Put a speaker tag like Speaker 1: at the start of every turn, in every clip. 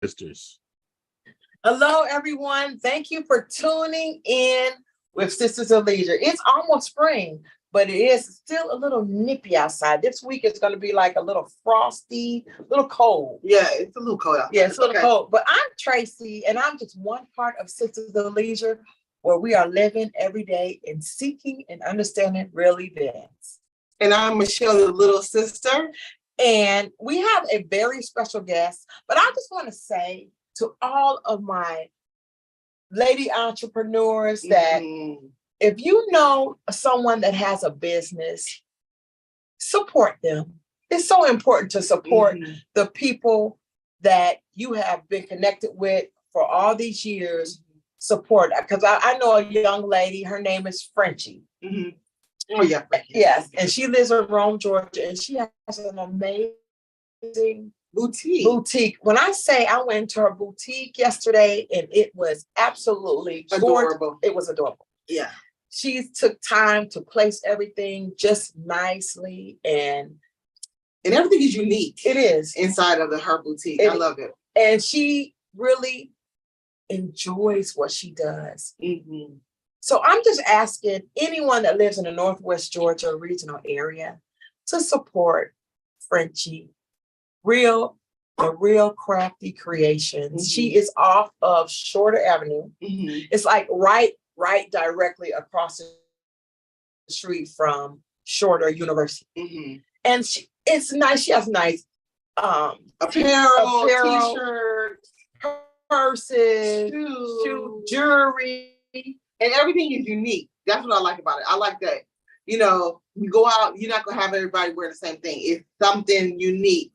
Speaker 1: Sisters.
Speaker 2: Hello, everyone. Thank you for tuning in with Sisters of Leisure. It's almost spring, but it is still a little nippy outside. This week is going to be like a little frosty, a little cold.
Speaker 3: Yeah, it's a little cold out.
Speaker 2: Yeah, it's a little cold. But I'm Tracey, and I'm just one part of Sisters of Leisure, where we are living every day and seeking and understanding real events.
Speaker 3: And I'm Michelle, the little sister.
Speaker 2: And we have a very special guest, but I just want to say to all of my lady entrepreneurs that if you know someone that has a business, support them. It's so important to support the people that you have been connected with for all these years. Support, because I know a young lady, her name is Frenchie.
Speaker 3: Oh, yeah.
Speaker 2: Yes, and she lives in Rome, Georgia, and she has an amazing boutique. When I say I went into her boutique yesterday, and it was absolutely
Speaker 3: adorable.
Speaker 2: It was adorable.
Speaker 3: Yeah.
Speaker 2: She took time to place everything just nicely, and
Speaker 3: everything is unique.
Speaker 2: It is
Speaker 3: inside of her boutique. I love it.
Speaker 2: And she really enjoys what she does. So I'm just asking anyone that lives in the Northwest Georgia regional area to support Frenchie, the real crafty creations. She is off of Shorter Avenue. It's like right directly across the street from Shorter University. And it's nice. She has nice apparel, t-shirts, purses, shoes, jewelry.
Speaker 3: And everything is unique. That's what I like about it. I like that, you go out, you're not going to have everybody wear the same thing. It's something unique.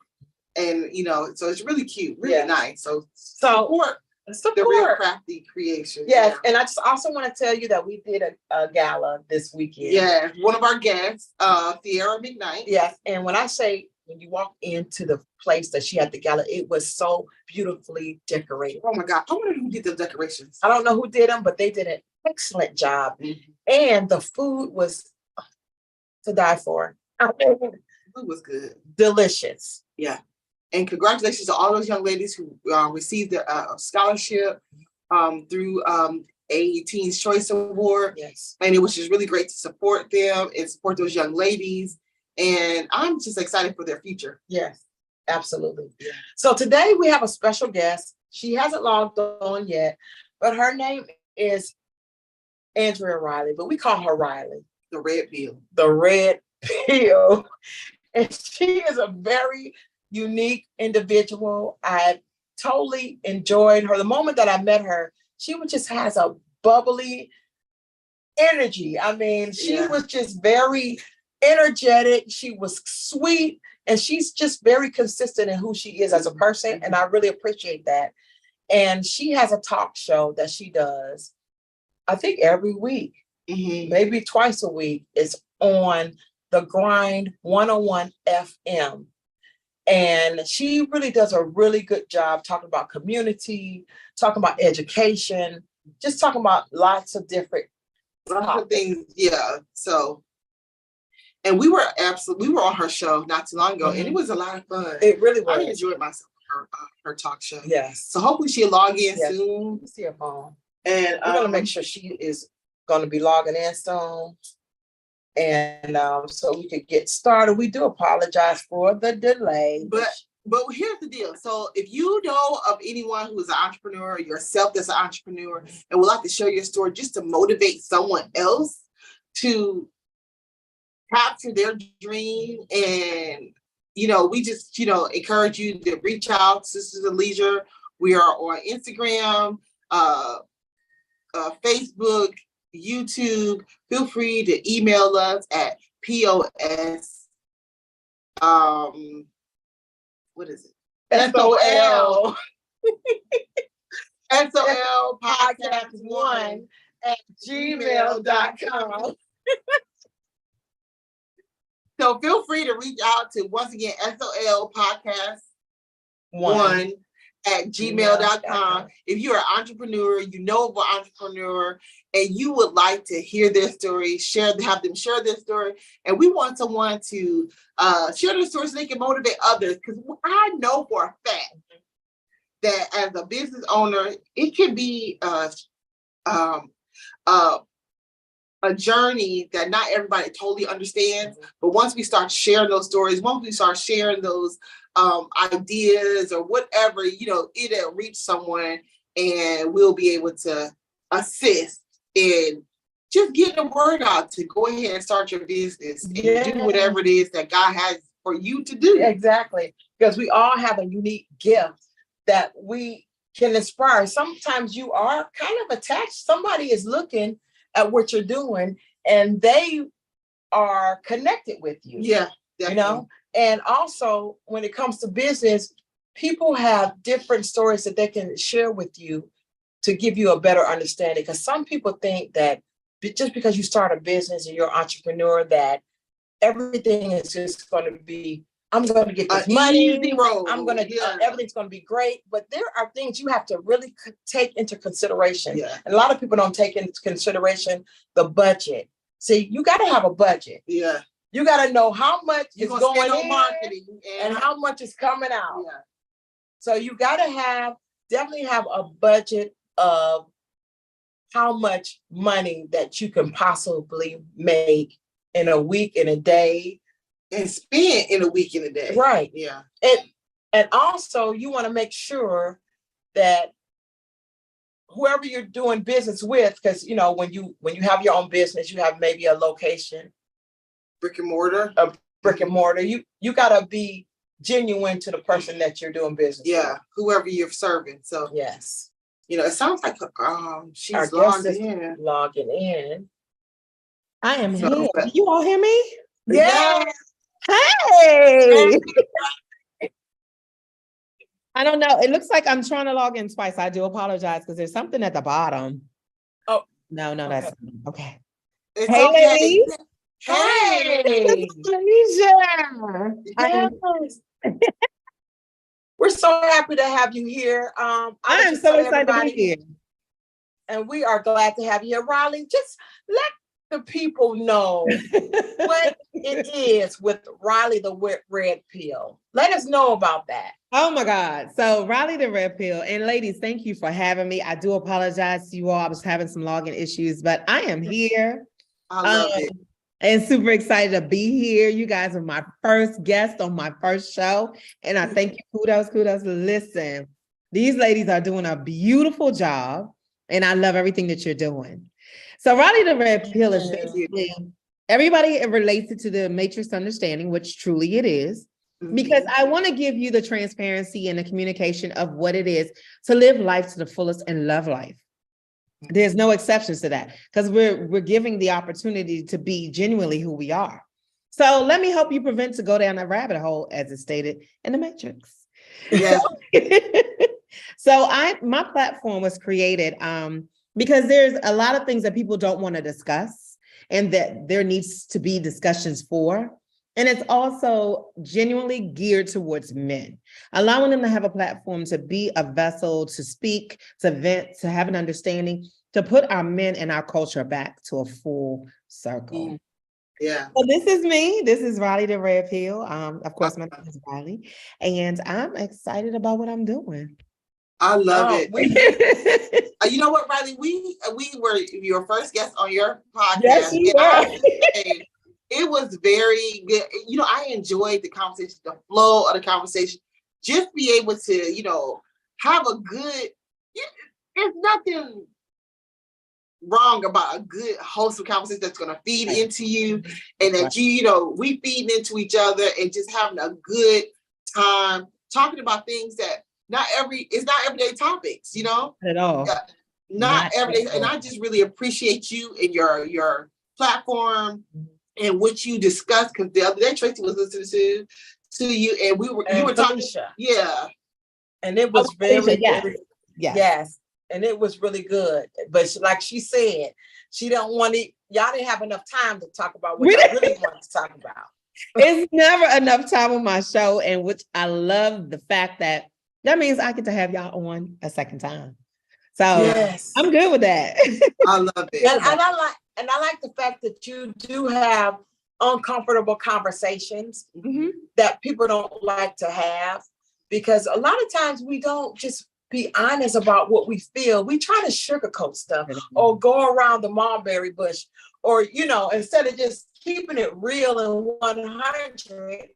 Speaker 3: And, so it's really cute, really nice. So support the real crafty creation.
Speaker 2: Yes. Yeah. And I just also want to tell you that we did a gala this weekend.
Speaker 3: Yeah. One of our guests, Sierra McKnight.
Speaker 2: Yes. And when I say, when you walk into the place that she had the gala, it was so beautifully decorated.
Speaker 3: Oh my God. I wonder who did the decorations.
Speaker 2: I don't know who did them, but they did an excellent job. And the food was to die for.
Speaker 3: The food was good.
Speaker 2: Delicious.
Speaker 3: Yeah. And congratulations to all those young ladies who received a scholarship through a Teen's Choice Award.
Speaker 2: Yes.
Speaker 3: And it was just really great to support them and support those young ladies. And I'm just excited for their future.
Speaker 2: Yes, absolutely. Yeah. So today we have a special guest. She hasn't logged on yet, but her name is Andrea Riley, but we call her Riley.
Speaker 3: The Red Pill.
Speaker 2: The Red Pill. And she is a very unique individual. I totally enjoyed her. The moment that I met her, she just has a bubbly energy. I mean, she was just very energetic. She was sweet, and she's just very consistent in who she is as a person. And I really appreciate that. And she has a talk show that she does, I think every week, maybe twice a week. It's on The Grind 101 FM. And she really does a really good job talking about community, talking about education, just talking about lots of different
Speaker 3: things. Yeah. So, and we were on her show not too long ago, and it was a lot of fun.
Speaker 2: It really was.
Speaker 3: I enjoyed myself her talk show.
Speaker 2: Yes.
Speaker 3: So hopefully she'll log in soon.
Speaker 2: Let's see her phone.
Speaker 3: And
Speaker 2: we're gonna make sure she is gonna be logging in soon. And so we could get started. We do apologize for the delay.
Speaker 3: But here's the deal. So if you know of anyone who is an entrepreneur, or yourself that's an entrepreneur, and would like to share your story just to motivate someone else to capture their dream, and we just encourage you to reach out, Sisters of Leisure. We are on Instagram, Facebook, YouTube. Feel free to email us at POS. What is it? SOL. SOL podcast 1 at gmail.com. So feel free to reach out to, once again, SOL podcast 1 at gmail.com. If you're an entrepreneur, you know of an entrepreneur, and you would like to hear their story, have them share their story. And we want someone to share their story so they can motivate others. Because I know for a fact that as a business owner, it can be a journey that not everybody totally understands. But once we start sharing those stories, once we start sharing those ideas or whatever, it'll reach someone, and we'll be able to assist in just getting the word out to go ahead and start your business and do whatever it is that God has for you to do.
Speaker 2: Exactly. Because we all have a unique gift that we can inspire. Sometimes you are kind of attached. Somebody is looking at what you're doing and they are connected with you.
Speaker 3: Yeah, definitely.
Speaker 2: And also when it comes to business, people have different stories that they can share with you to give you a better understanding. Because some people think that just because you start a business and you're an entrepreneur, that everything is just going to be, I'm going to get this money. I'm going to, everything's going to be great. But there are things you have to really take into consideration.
Speaker 3: Yeah.
Speaker 2: And a lot of people don't take into consideration the budget. See, you got to have a budget.
Speaker 3: Yeah.
Speaker 2: You got to know how much is going
Speaker 3: on
Speaker 2: in
Speaker 3: marketing
Speaker 2: and how much is coming out.
Speaker 3: Yeah.
Speaker 2: So you got to definitely have a budget of how much money that you can possibly make in a week, in a day.
Speaker 3: And spend in a week, in a day.
Speaker 2: Right.
Speaker 3: Yeah.
Speaker 2: And also you want to make sure that whoever you're doing business with, because when you have your own business, you have maybe a location.
Speaker 3: Brick and mortar.
Speaker 2: You gotta be genuine to the person that you're doing business with.
Speaker 3: Whoever you're serving. So
Speaker 2: yes.
Speaker 3: It sounds like she's
Speaker 2: our
Speaker 3: logged in.
Speaker 2: Logging in.
Speaker 1: I am here. Do you all hear me?
Speaker 2: Yes.
Speaker 1: Hey. I don't know. It looks like I'm trying to log in twice. I do apologize because there's something at the bottom.
Speaker 2: Oh.
Speaker 1: No, that's okay.
Speaker 3: It's
Speaker 1: hey,
Speaker 3: okay.
Speaker 1: ladies.
Speaker 3: Hey.
Speaker 1: Yes.
Speaker 2: We're so happy to have you here.
Speaker 1: I am so excited to be here.
Speaker 2: And we are glad to have you here. Riley, just let the people know what it is with Riley the Red Pill. Let us know about that.
Speaker 1: Oh my God. So Riley the Red Pill, and ladies, thank you for having me. I do apologize to you all. I was having some login issues, but I am here.
Speaker 3: I love it.
Speaker 1: And super excited to be here. You guys are my first guest on my first show. And I thank you. Kudos. Listen, these ladies are doing a beautiful job. And I love everything that you're doing. So Riley the Red Pill is basically, everybody relates it to the matrix understanding, which truly it is. Because I want to give you the transparency and the communication of what it is to live life to the fullest and love life. There's no exceptions to that because we're giving the opportunity to be genuinely who we are. So let me help you prevent to go down a rabbit hole, as it's stated in the matrix.
Speaker 3: Yeah.
Speaker 1: So my platform was created because there's a lot of things that people don't want to discuss and that there needs to be discussions for. And it's also genuinely geared towards men, allowing them to have a platform to be a vessel, to speak, to vent, to have an understanding, to put our men and our culture back to a full circle.
Speaker 3: Yeah.
Speaker 1: So this is me. This is Riley the Red Pill. Of course, my name is Riley, and I'm excited about what I'm doing.
Speaker 3: I love it. You know what, Riley? We were your first guest on your podcast.
Speaker 1: Yes, you were.
Speaker 3: It was very good. I enjoyed the conversation, the flow of the conversation. Just be able to, have a good. There's nothing wrong about a good, wholesome conversation that's going to feed into you, and that we feed into each other, and just having a good time talking about things that it's not everyday topics,
Speaker 1: Not at all.
Speaker 3: Not everyday. And I just really appreciate you and your platform and what you discussed, because the other day Tracey was listening to you, and you were talking. Yeah.
Speaker 2: And it was very
Speaker 1: yes.
Speaker 2: And it was really good. But like she said, she don't want it. Y'all didn't have enough time to talk about what I really wanted to talk about.
Speaker 1: It's never enough time on my show, and which I love the fact that means I get to have y'all on a second time. So yes. I'm good with that.
Speaker 3: I love it.
Speaker 2: And I like the fact that you do have uncomfortable conversations that people don't like to have, because a lot of times we don't just be honest about what we feel. We try to sugarcoat stuff or go around the mulberry bush, or, you know, instead of just keeping it real and 100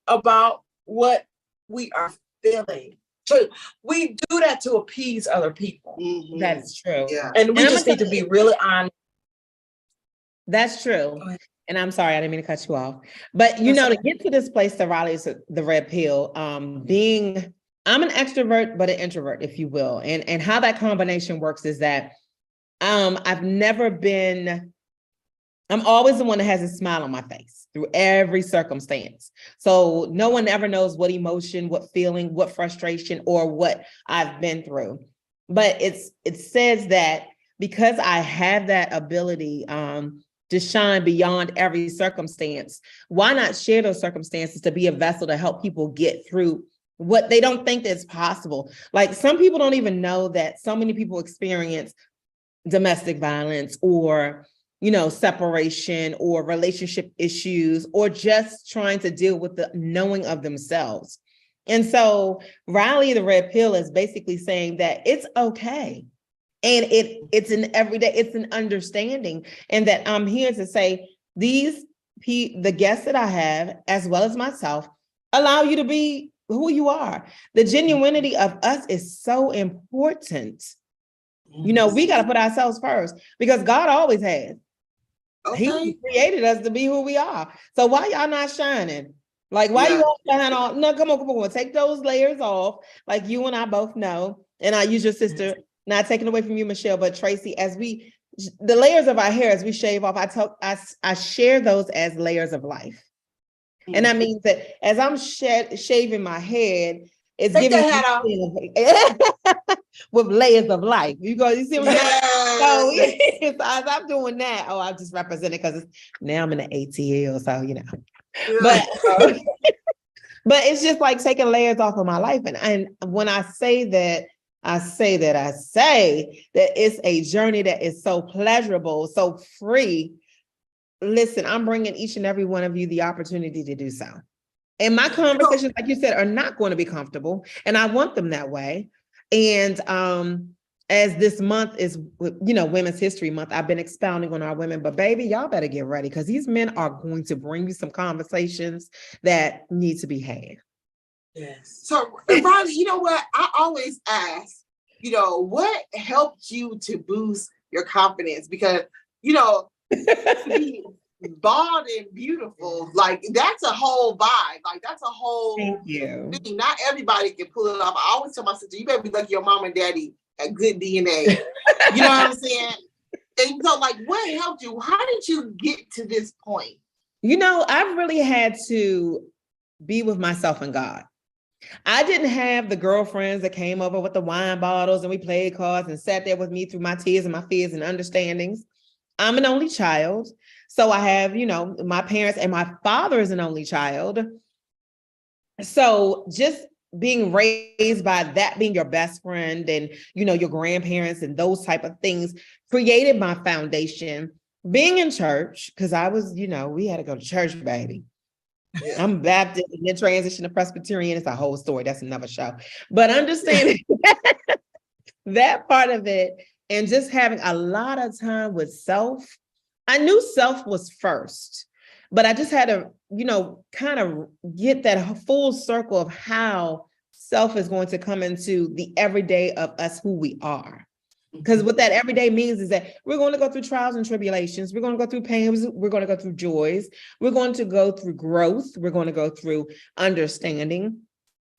Speaker 2: about what we are feeling. So we do that to appease other people.
Speaker 3: Mhm.
Speaker 1: That's true.
Speaker 3: Yeah.
Speaker 2: And we
Speaker 1: And I'm
Speaker 2: just
Speaker 1: gonna
Speaker 2: need to be really honest.
Speaker 1: That's true.
Speaker 2: Go ahead.
Speaker 1: And I'm sorry, I didn't mean to cut you off. But you
Speaker 2: That's
Speaker 1: know, to
Speaker 2: okay.
Speaker 1: get to this place, the Raleigh is the red pill, I'm an extrovert, but an introvert, if you will. And how that combination works is that I've never been, I'm always the one that has a smile on my face through every circumstance. So no one ever knows what emotion, what feeling, what frustration, or what I've been through. But it says that because I have that ability to shine beyond every circumstance, why not share those circumstances to be a vessel to help people get through what they don't think is possible? Like, some people don't even know that so many people experience domestic violence, or, you know, separation, or relationship issues, or just trying to deal with the knowing of themselves. And so Riley, the red pill, is basically saying that it's okay. And it's an everyday, it's an understanding. And that I'm here to say the guests that I have, as well as myself, allow you to be who you are. The genuinity of us is so important. You know, we got to put ourselves first, because God always has.
Speaker 3: Okay.
Speaker 1: He created us to be who we are. So why y'all not shining? Like, why you all shine on? No, come on. Take those layers off. Like you and I both know. And I use your sister, not taking away from you, Michele, but Tracey, the layers of our hair, as we shave off, I share those as layers of life. And that means that as I'm shaving my head, it's
Speaker 2: Take
Speaker 1: giving
Speaker 2: that
Speaker 1: me with layers of life. You see what I'm saying?
Speaker 3: Yes.
Speaker 1: So as I'm doing that, I just represent it because now I'm in the ATL, so you know. But but it's just like taking layers off of my life. And when I say that, I say that it's a journey that is so pleasurable, so free. Listen, I'm bringing each and every one of you the opportunity to do so. And my conversations, like you said, are not going to be comfortable, and I want them that way. And as this month is, you know, Women's History Month, I've been expounding on our women, but baby, y'all better get ready, because these men are going to bring you some conversations that need to be had.
Speaker 2: Yes.
Speaker 3: So, Riley, you know what? I always ask, you know, what helped you to boost your confidence? Because, you know, to be bald and beautiful, like that's a whole vibe. Like that's a whole
Speaker 1: Thank you.
Speaker 3: thing. Not everybody can pull it off. I always tell my sister, you better be lucky your mom and daddy got good DNA. You know what I'm saying? And so, like, what helped you? How did you get to this point?
Speaker 1: You know, I've really had to be with myself and God. I didn't have the girlfriends that came over with the wine bottles and we played cards and sat there with me through my tears and my fears and understandings. I'm an only child. So I have, you know, my parents, and my father is an only child. So just being raised by that being your best friend, and, you know, your grandparents and those type of things created my foundation. Being in church, because I was, you know, we had to go to church, baby.
Speaker 3: Yeah.
Speaker 1: I'm Baptist and then transition to Presbyterian. It's a whole story. That's another show. But understanding that part of it, and just having a lot of time with self. I knew self was first, but I just had to, you know, kind of get that full circle of how self is going to come into the everyday of us, who we are. Because what that everyday means is that we're going to go through trials and tribulations. We're going to go through pains. We're going to go through joys. We're going to go through growth. We're going to go through understanding,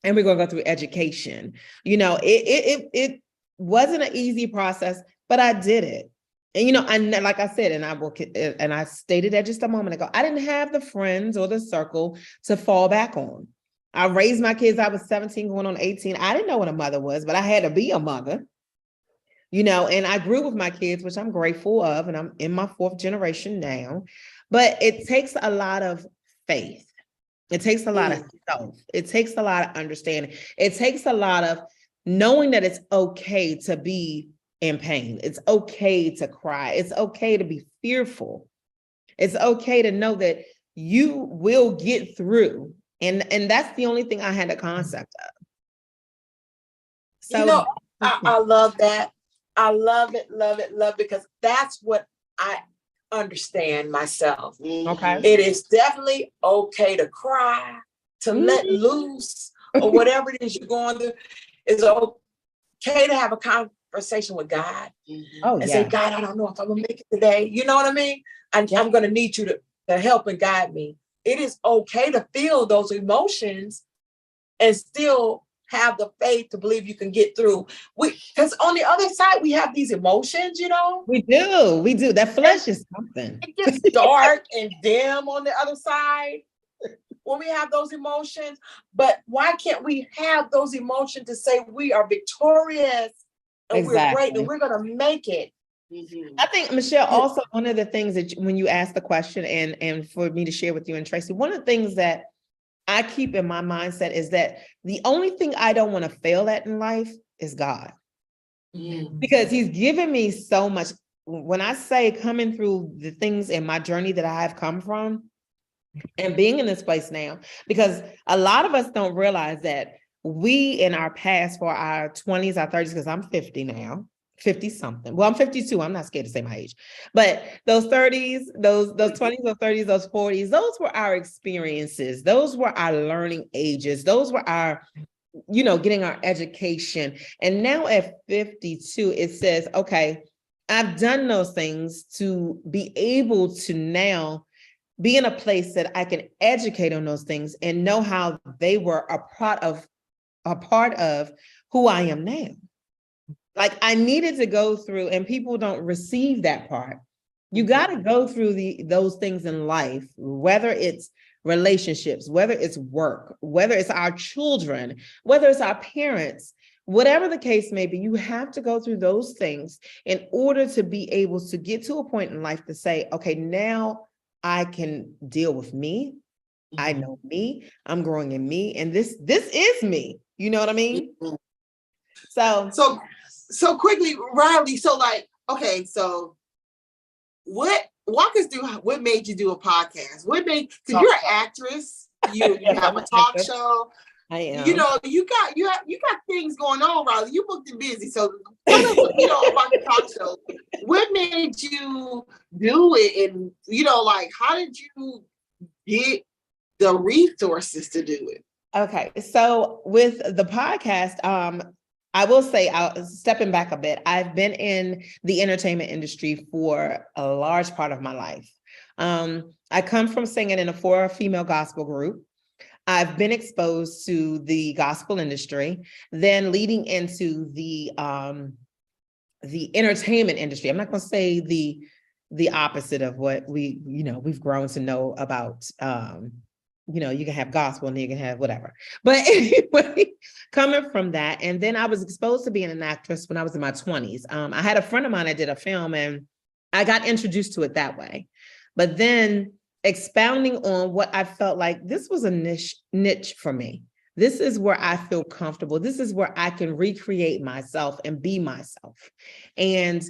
Speaker 1: and we're going to go through education. You know, it wasn't an easy process, but I did it. And, you know, like I said, and I stated that just a moment ago, I didn't have the friends or the circle to fall back on. I raised my kids. I was 17 going on 18. I didn't know what a mother was, but I had to be a mother. You know, and I grew with my kids, which I'm grateful of, and I'm in my 4th generation now. But it takes a lot of faith. It takes a lot of self. It takes a lot of understanding. It takes a lot of knowing that it's okay to be in pain. It's okay to cry. It's okay to be fearful. It's okay to know that you will get through. And that's the only thing I had a concept of. So,
Speaker 2: You know, I love that. I love it, because that's what I understand myself.
Speaker 1: Okay.
Speaker 2: It is definitely okay to cry, to let loose, or whatever it is you're going through. It's okay to have a conversation with God and say, God, I don't know if I'm gonna make it today. You know what I mean? I'm gonna need you to help and guide me. It is okay to feel those emotions and still have the faith to believe you can get through. Because on the other side, we have these emotions,
Speaker 1: We do. That flesh is something.
Speaker 2: It gets dark and dim on the other side when we have those emotions. But why can't we have those emotions to say we are victorious and we're great and we're gonna make it?
Speaker 1: I think, Michele, also one of the things that when you ask the question and for me to share with you and Tracey, one of the things that I keep in my mindset is that the only thing I don't want to fail at in life is God. Because he's given me so much. When I say coming through the things in my journey that I have come from and being in this place now, because a lot of us don't realize that we in our past for our 20s, our 30s, because I'm 50 now, 50 something. Well, I'm 52. I'm not scared to say my age, but those 30s, those 20s, those 30s, those 40s, those were our experiences. Those were our learning ages. Those were our, getting our education. And now at 52, it says, okay, I've done those things to be able to now be in a place that I can educate on those things and know how they were a part of who I am now. Like I needed to go through, and people don't receive that part. You got to go through those things in life, whether it's relationships, whether it's work, whether it's our children, whether it's our parents, whatever the case may be, you have to go through those things in order to be able to get to a point in life to say, okay, now I can deal with me. I know me, I'm growing in me, and this is me. You know what I mean?
Speaker 3: So quickly, Riley, okay, so walk us through what made you do a podcast? Because you're an actress, you have a talk show.
Speaker 1: I am.
Speaker 3: You got things going on, Riley. You booked and busy. So tell us, about the talk show. What made you do it? And how did you get the resources to do it?
Speaker 1: Okay. So with the podcast, I will say, stepping back a bit, I've been in the entertainment industry for a large part of my life. I come from singing in a 4-female gospel group. I've been exposed to the gospel industry, then leading into the entertainment industry. I'm not going to say the opposite of what we've grown to know about. You can have gospel and you can have whatever. But anyway, coming from that, and then I was exposed to being an actress when I was in my 20s. I had a friend of mine that did a film and I got introduced to it that way. But then expounding on what I felt like this was a niche for me. This is where I feel comfortable. This is where I can recreate myself and be myself. And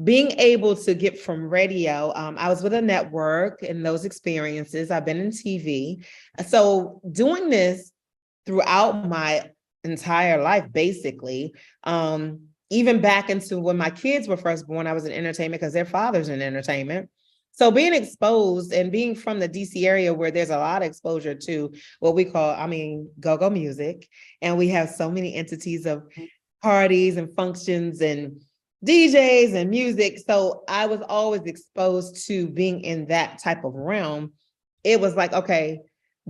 Speaker 1: being able to get from radio, I was with a network and those experiences. I've been in TV. So doing this throughout my entire life, basically, even back into when my kids were first born, I was in entertainment because their father's in entertainment. So being exposed and being from the DC area where there's a lot of exposure to what we call, go-go music. And we have so many entities of parties and functions and DJs and music. So I was always exposed to being in that type of realm. It was like, okay,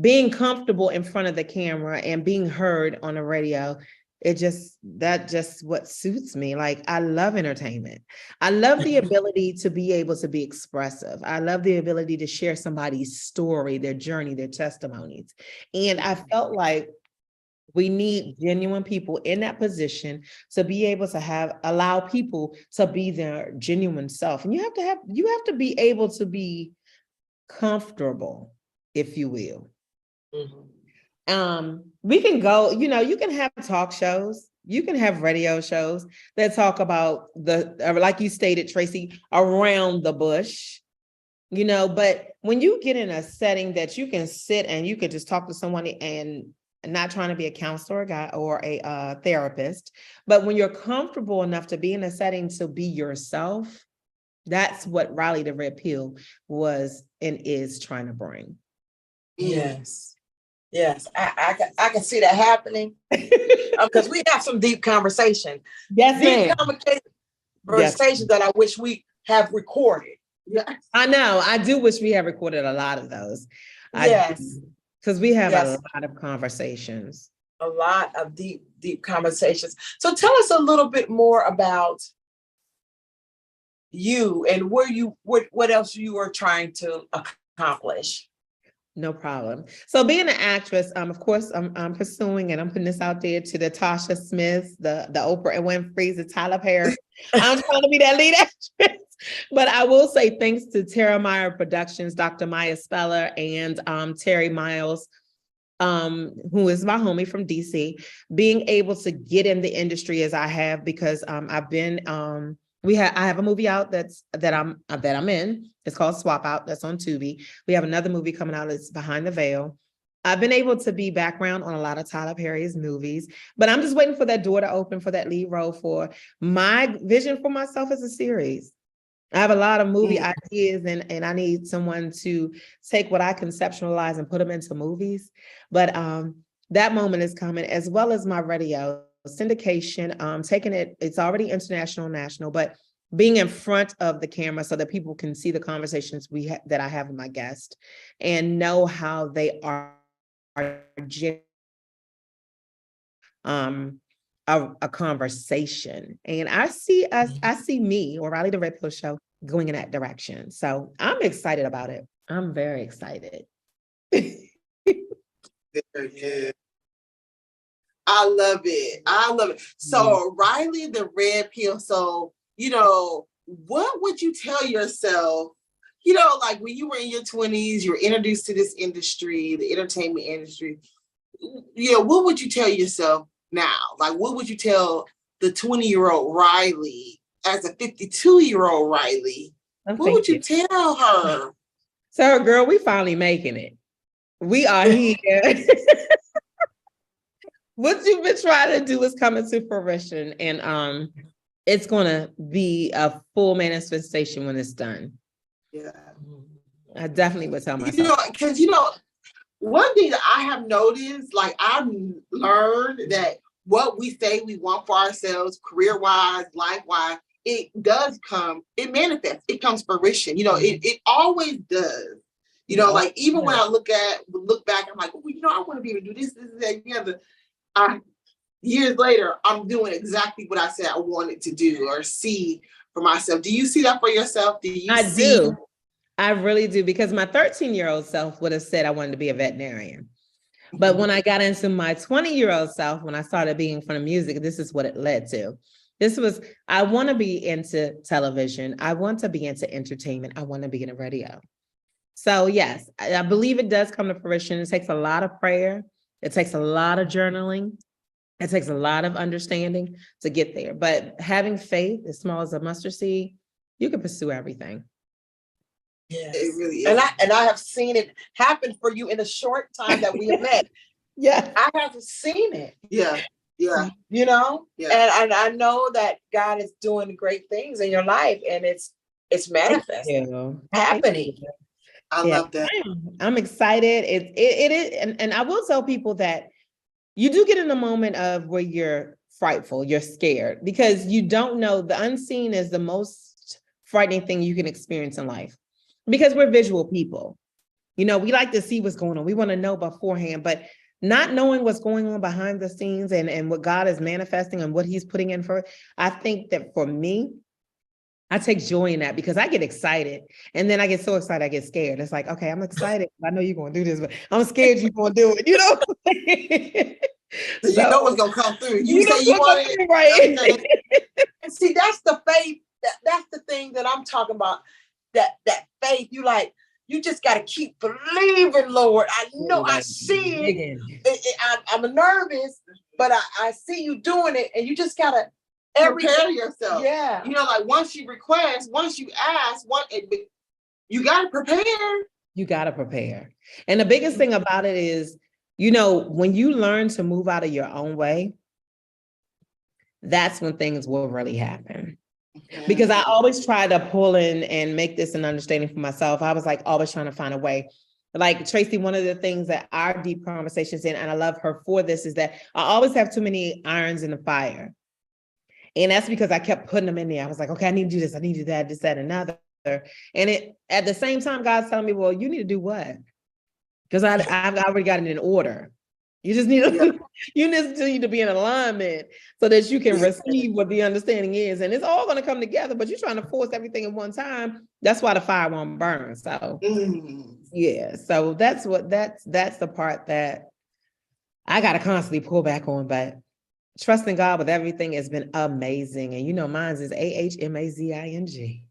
Speaker 1: being comfortable in front of the camera and being heard on the radio, that's just what suits me. Like, I love entertainment. I love the ability to be able to be expressive. I love the ability to share somebody's story, their journey, their testimonies. And I felt like we need genuine people in that position to be able to allow people to be their genuine self. And you have to be able to be comfortable, if you will. We can go, you can have talk shows, you can have radio shows that talk about like you stated, Tracey, around the bush, but when you get in a setting that you can sit and you can just talk to someone and not trying to be a counselor guy or a therapist, but when you're comfortable enough to be in a setting to be yourself, that's what Riley the Red Pill was and is trying to bring.
Speaker 2: Yes. Yes, I can see that happening because we have some deep conversation.
Speaker 1: Yes,
Speaker 2: Deep
Speaker 1: ma'am.
Speaker 2: conversations that I wish we have recorded.
Speaker 3: Yes.
Speaker 1: I know. I do wish we had recorded a lot of those.
Speaker 2: Yes.
Speaker 1: Because we have
Speaker 2: Yes.
Speaker 1: a lot of conversations.
Speaker 2: A lot of deep conversations. So tell us a little bit more about you and what else you are trying to accomplish.
Speaker 1: No problem. So being an actress, of course, I'm pursuing, and I'm putting this out there to the Tasha Smiths, the Oprah and Winfrey's, the Tyler Perry. I'm trying to be that lead actress. But I will say thanks to Tara Meyer Productions, Dr. Maya Speller, and Terry Miles, who is my homie from DC, being able to get in the industry as I have, because I've been I have a movie out that I'm in. It's called Swap Out. That's on Tubi. We have another movie coming out that's Behind the Veil. I've been able to be background on a lot of Tyler Perry's movies, but I'm just waiting for that door to open for that lead role. For my vision for myself as a series, I have a lot of movie ideas, and I need someone to take what I conceptualize and put them into movies. But that moment is coming, as well as my radio syndication, taking it's already international, national, but being in front of the camera so that people can see the conversations that I have with my guests and know how they are a conversation. And I see me, or Riley the Red Pill Show, going in that direction. So I'm excited about it. I'm very excited.
Speaker 3: Very good. I love it. I love it. So Riley the Red Pill. So, what would you tell yourself, like when you were in your 20s, you were introduced to this industry, the entertainment industry. What would you tell yourself now? Like, what would you tell the 20-year-old Riley as a 52-year-old Riley? What would you tell her?
Speaker 1: So, girl, we finally making it. We are here. What you've been trying to do is coming to fruition, and it's gonna be a full manifestation when it's done.
Speaker 3: Yeah,
Speaker 1: I definitely would tell myself.
Speaker 3: Because one thing that I have noticed, like I've learned that what we say we want for ourselves, career-wise, life-wise, it does come, it manifests, it comes fruition. It always does. Like even when I look back, I'm like, I want to be able to do this, that, the other. Years later, I'm doing exactly what I said I wanted to do or see for myself. Do you see that for yourself?
Speaker 1: I do. I really do, because my 13-year-old self would have said I wanted to be a veterinarian. But when I got into my 20-year-old self, when I started being in front of music, this is what it led to. I want to be into television. I want to be into entertainment. I want to be in a radio. So yes, I believe it does come to fruition. It takes a lot of prayer. It takes a lot of journaling. It takes a lot of understanding to get there. But having faith, as small as a mustard seed, you can pursue everything.
Speaker 2: Yes.
Speaker 3: It really is.
Speaker 2: And I have seen it happen for you in a short time that we have met.
Speaker 1: Yeah.
Speaker 2: I have seen it.
Speaker 3: Yeah. Yeah.
Speaker 2: Yeah.
Speaker 3: And
Speaker 2: I know that God is doing great things in your life, and it's manifesting, happening.
Speaker 3: I love that.
Speaker 1: I'm excited. It is, and I will tell people that you do get in a moment of where you're frightful, you're scared, because you don't know. The unseen is the most frightening thing you can experience in life, because we're visual people. We like to see what's going on. We want to know beforehand, but not knowing what's going on behind the scenes and what God is manifesting and what he's putting in for, I think that for me, I take joy in that, because I get excited, and then I get so excited, I get scared. It's like, okay, I'm excited. I know you're going to do this, but I'm scared you're going to do it.
Speaker 3: So you know what's going to come through. You say you want it.
Speaker 1: Right.
Speaker 2: Okay. And see, that's the faith. That's the thing that I'm talking about. That faith, you just got to keep believing, Lord. I know I see it. I'm nervous, but I see you doing it, and you just got to
Speaker 3: prepare yourself.
Speaker 2: Yeah.
Speaker 3: Like once you request, once you ask, you got to prepare.
Speaker 1: You got to prepare. And the biggest thing about it is You know, when you learn to move out of your own way, that's when things will really happen. Because I always try to pull in and make this an understanding for myself. I was like always trying to find a way. Like Tracey, one of the things that our deep conversations in, and I love her for this, is that I always have too many irons in the fire. And that's because I kept putting them in there. I was like, okay, I need to do this. I need to do that, this, that, and another. And it at the same time, God's telling me, well, you need to do what? Because I've already got it in order. You just need to, you just need to be in alignment so that you can receive what the understanding is. And it's all going to come together, but you're trying to force everything at one time. That's why the fire won't burn. So yeah, so that's the part that I got to constantly pull back on. But trusting God with everything has been amazing. And you know, mine's is AHMAZING.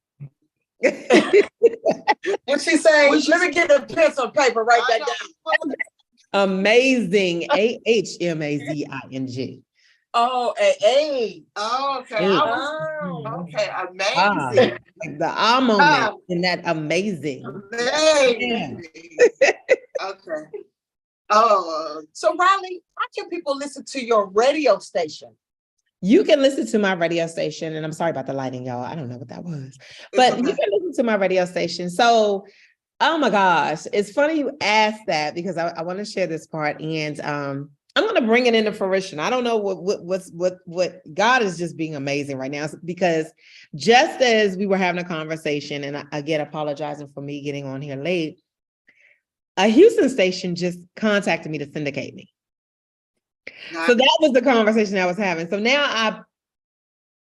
Speaker 2: What she say? Let me get a pencil and paper, write that down.
Speaker 1: Amazing. AHMAZING.
Speaker 2: Oh, A.
Speaker 3: Oh, okay. Okay,
Speaker 1: Like
Speaker 3: amazing.
Speaker 1: the moment in that amazing.
Speaker 3: Amazing.
Speaker 1: Yeah.
Speaker 3: Okay. Oh,
Speaker 2: so Riley, how can people listen to your radio station?
Speaker 1: You can listen to my radio station, and I'm sorry about the lighting, y'all. I don't know what that was, but you can listen to my radio station. So, oh my gosh, it's funny you asked that because I want to share this part, and I'm going to bring it into fruition. I don't know what God is just being amazing right now, because just as we were having a conversation, and again, apologizing for me getting on here late, a Houston station just contacted me to syndicate me. So that was the conversation I was having. So now I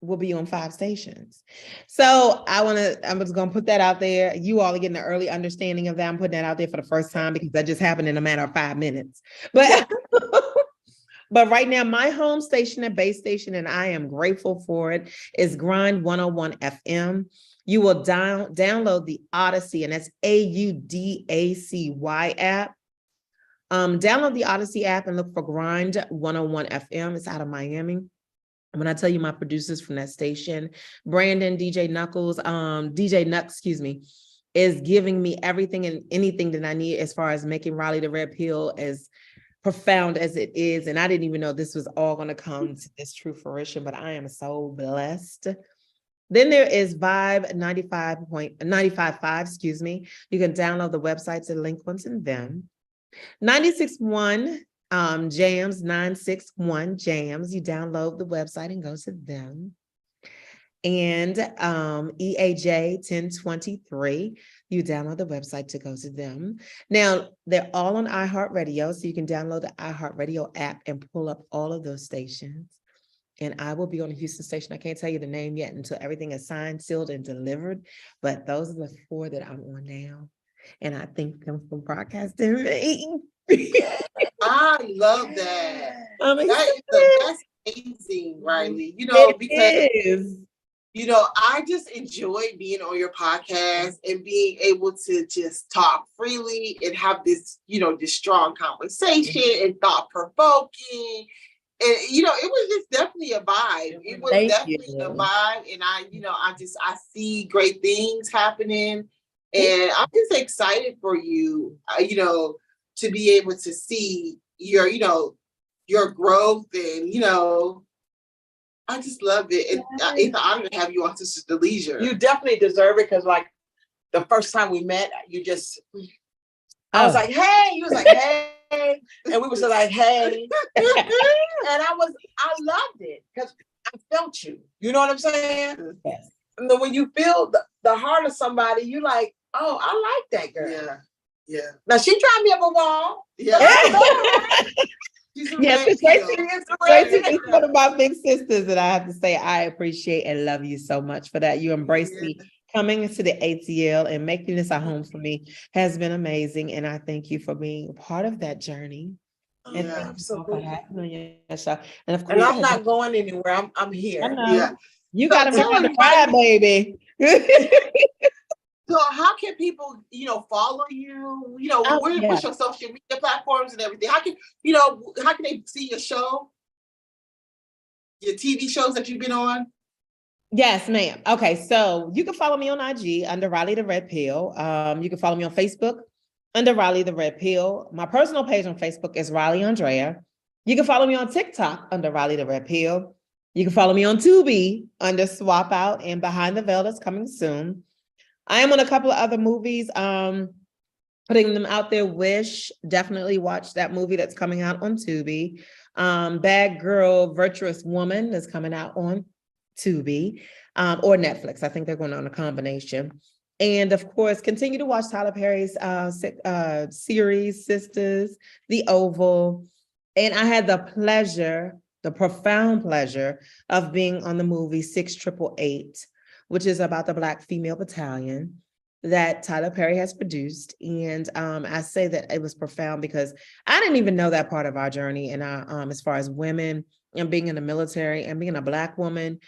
Speaker 1: will be on 5 stations. So I'm just going to put that out there. You all are getting an early understanding of that. I'm putting that out there for the first time because that just happened in a matter of 5 minutes. But but right now, my home station and base station, and I am grateful for it, is Grind 101 FM. You will download the Odyssey, and that's AUDACY app. Download the Odyssey app and look for Grind 101 FM. It's out of Miami. And when I tell you my producers from that station, Brandon, DJ Knuckles, DJ Nuck, excuse me, is giving me everything and anything that I need as far as making Raleigh the Red Pill as profound as it is. And I didn't even know this was all going to come to this true fruition, but I am so blessed. Then there is Vibe 95.955, excuse me. You can download the websites and link ones in them. 96.1 Jams, 961 Jams. You download the website and go to them. And EAJ 1023. You download the website to go to them. Now, they're all on iHeartRadio, so you can download the iHeartRadio app and pull up all of those stations. And I will be on the Houston station. I can't tell you the name yet until everything is signed, sealed, and delivered. But those are the 4 that I'm on now. And I thank them for broadcasting me.
Speaker 3: I love that. That's amazing, Riley. You
Speaker 1: know,
Speaker 3: because you know, I just enjoy being on your podcast and being able to just talk freely and have this, you know, this strong conversation and thought provoking. And you know, it was just definitely a vibe. It was definitely a vibe, and I see great things happening. And I'm just excited for you, you know, to be able to see your, you know, your growth, and, you know, I just love it. And it's an honor to have you on Sisters to Leisure.
Speaker 2: You definitely deserve it, because like the first time we met, I was like, hey, you was like, hey, and we were just like, hey, and I loved it because I felt you. You know what I'm saying?
Speaker 1: Yes.
Speaker 2: And then when you feel the heart of somebody, you like, oh, I like that girl.
Speaker 3: Yeah. Yeah.
Speaker 2: Now she tried me up a wall.
Speaker 3: Yeah.
Speaker 1: Yes, Tracey is one of my big sisters, and I have to say I appreciate and love you so much for that. You embraced me coming into the ATL and making this a home for me has been amazing, and I thank you for being a part of that journey. And thank you for having me on your show. And of course,
Speaker 2: I'm not going anywhere. I'm here.
Speaker 1: Yeah. You got to be on the ride, baby.
Speaker 3: So how can people, you know, follow you? You know, what's your social media platforms and everything? How can they see your show? Your TV shows that you've been on?
Speaker 1: Yes, ma'am. Okay, so you can follow me on IG under Raleigh the Red Pill. You can follow me on Facebook under Riley the Red Pill. My personal page on Facebook is Riley Andrea. You can follow me on TikTok under Riley the Red Pill. You can follow me on Tubi under Swap Out and Behind the Veil that's coming soon. I am on a couple of other movies, putting them out there. Wish, definitely watch that movie that's coming out on Tubi. Bad Girl, Virtuous Woman is coming out on Tubi or Netflix. I think they're going on a combination. And of course, continue to watch Tyler Perry's series, Sisters, The Oval. And I had the profound pleasure of being on the movie 688, which is about the Black female battalion that Tyler Perry has produced. And I say that it was profound because I didn't even know that part of our journey. And as far as women and being in the military and being a Black woman,